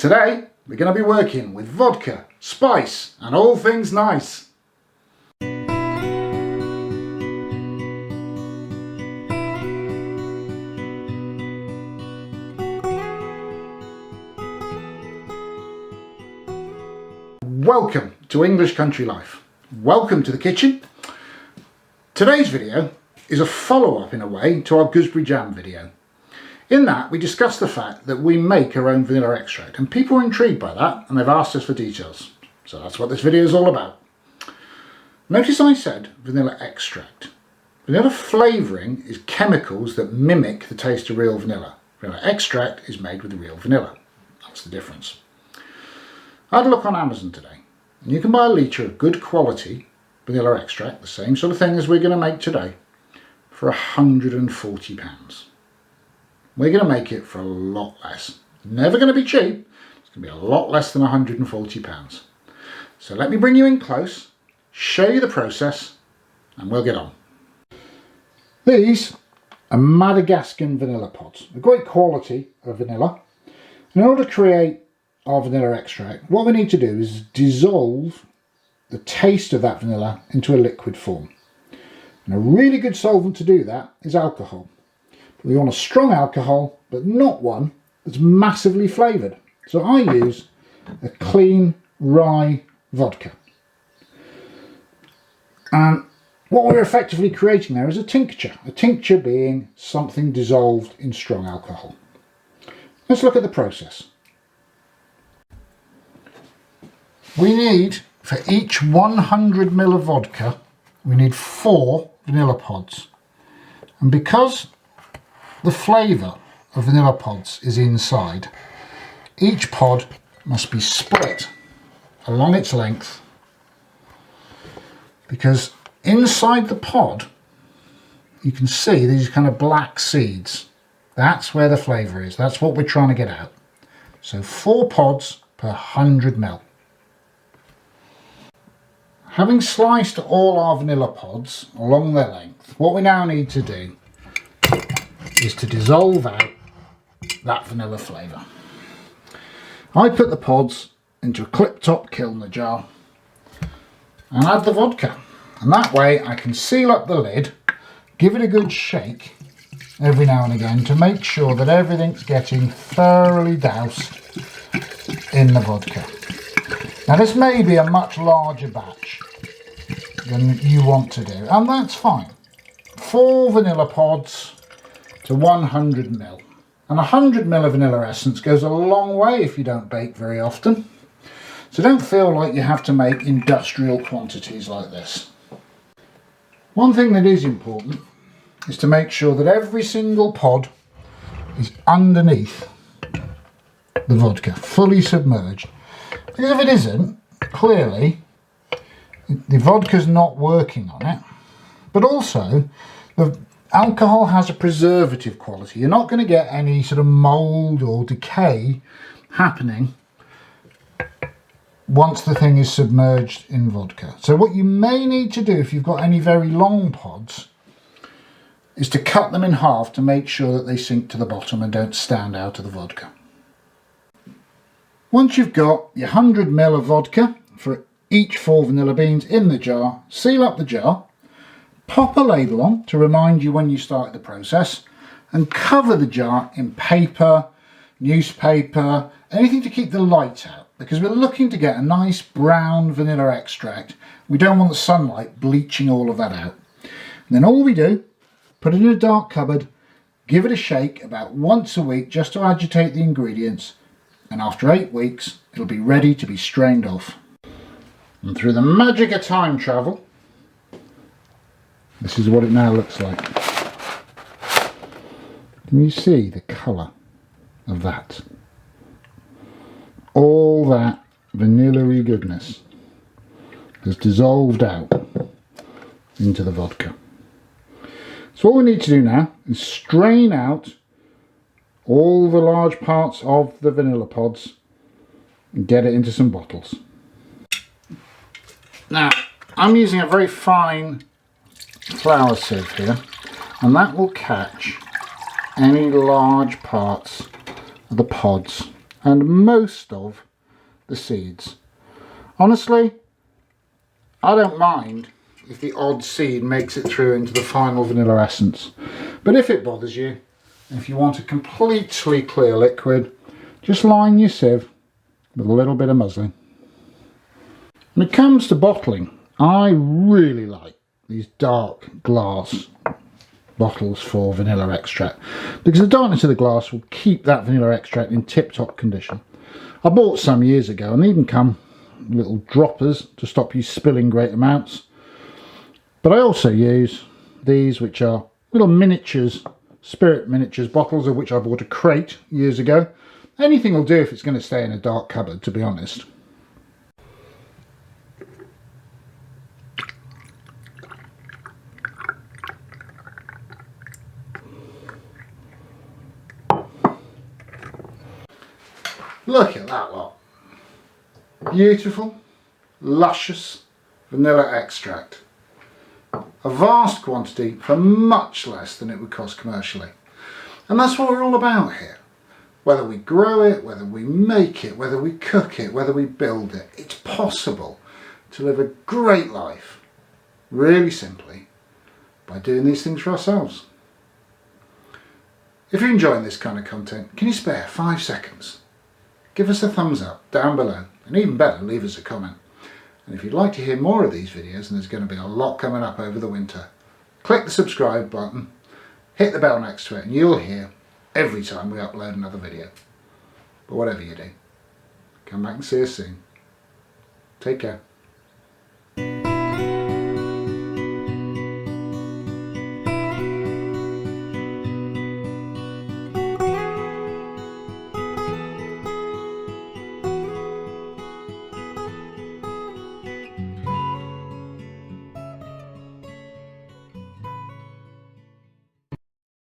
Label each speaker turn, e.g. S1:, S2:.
S1: Today we're going to be working with vodka, spice and all things nice. Welcome to English Country Life. Welcome to the kitchen. Today's video is a follow-up in a way to our gooseberry jam video. In that we discussed the fact that we make our own vanilla extract and people are intrigued by that and they've asked us for details. So that's what this video is all about. Notice I said vanilla extract. Vanilla flavouring is chemicals that mimic the taste of real vanilla. Vanilla extract is made with real vanilla. That's the difference. I had a look on Amazon today and you can buy a litre of good quality vanilla extract, the same sort of thing as we're going to make today, for £140. We're going to make it for a lot less. Never going to be cheap. It's going to be a lot less than £140. So let me bring you in close, show you the process, and we'll get on. These are Madagascan vanilla pods. A great quality of vanilla. In order to create our vanilla extract, what we need to do is dissolve the taste of that vanilla into a liquid form. And a really good solvent to do that is alcohol. We want a strong alcohol, but not one that's massively flavoured. So I use a clean rye vodka. And what we're effectively creating there is a tincture being something dissolved in strong alcohol. Let's look at the process. We need, for each 100 ml of vodka, we need 4 vanilla pods. And because the flavour of vanilla pods is inside, each pod must be split along its length, because inside the pod you can see these kind of black seeds. That's where the flavour is. That's what we're trying to get out. So 4 pods per 100 ml. Having sliced all our vanilla pods along their length, what we now need to do is to dissolve out that vanilla flavour. I put the pods into a clip-top kilner jar and add the vodka. And that way I can seal up the lid, give it a good shake every now and again to make sure that everything's getting thoroughly doused in the vodka. Now this may be a much larger batch than you want to do, and that's fine. 4 vanilla pods to 100 ml. And 100 ml of vanilla essence goes a long way if you don't bake very often. So don't feel like you have to make industrial quantities like this. One thing that is important is to make sure that every single pod is underneath the vodka, fully submerged. Because if it isn't, clearly the vodka's not working on it. But also, the alcohol has a preservative quality. You're not going to get any sort of mould or decay happening once the thing is submerged in vodka. So what you may need to do if you've got any very long pods is to cut them in half to make sure that they sink to the bottom and don't stand out of the vodka. Once you've got your 100 ml of vodka for each 4 vanilla beans in the jar, seal up the jar, pop a label on to remind you when you started the process, and cover the jar in paper, newspaper, anything to keep the light out, because we're looking to get a nice brown vanilla extract. We don't want the sunlight bleaching all of that out. And then all we do, put it in a dark cupboard, give it a shake about once a week just to agitate the ingredients, and after 8 weeks it'll be ready to be strained off. And through the magic of time travel, this is what it now looks like. Can you see the colour of that? All that vanilla-y goodness has dissolved out into the vodka. So what we need to do now is strain out all the large parts of the vanilla pods and get it into some bottles. Now, I'm using a very fine flour sieve here, and that will catch any large parts of the pods and most of the seeds. Honestly, I don't mind if the odd seed makes it through into the final vanilla essence, but if it bothers you, if you want a completely clear liquid, just line your sieve with a little bit of muslin. When it comes to bottling, I really like these dark glass bottles for vanilla extract, because the darkness of the glass will keep that vanilla extract in tip-top condition. I bought some years ago, and they even come little droppers to stop you spilling great amounts. But I also use these, which are little miniatures, spirit miniatures bottles, of which I bought a crate years ago. Anything will do if it's going to stay in a dark cupboard, to be honest. Look at that lot. Beautiful, luscious vanilla extract. A vast quantity for much less than it would cost commercially. And that's what we're all about here. Whether we grow it, whether we make it, whether we cook it, whether we build it, it's possible to live a great life, really simply, by doing these things for ourselves. If you're enjoying this kind of content, can you spare 5 seconds? Give us a thumbs up down below, and even better, leave us a comment. And if you'd like to hear more of these videos, and there's going to be a lot coming up over the winter, click the subscribe button, hit the bell next to it, and you'll hear every time we upload another video. But whatever you do, come back and see us soon. Take care.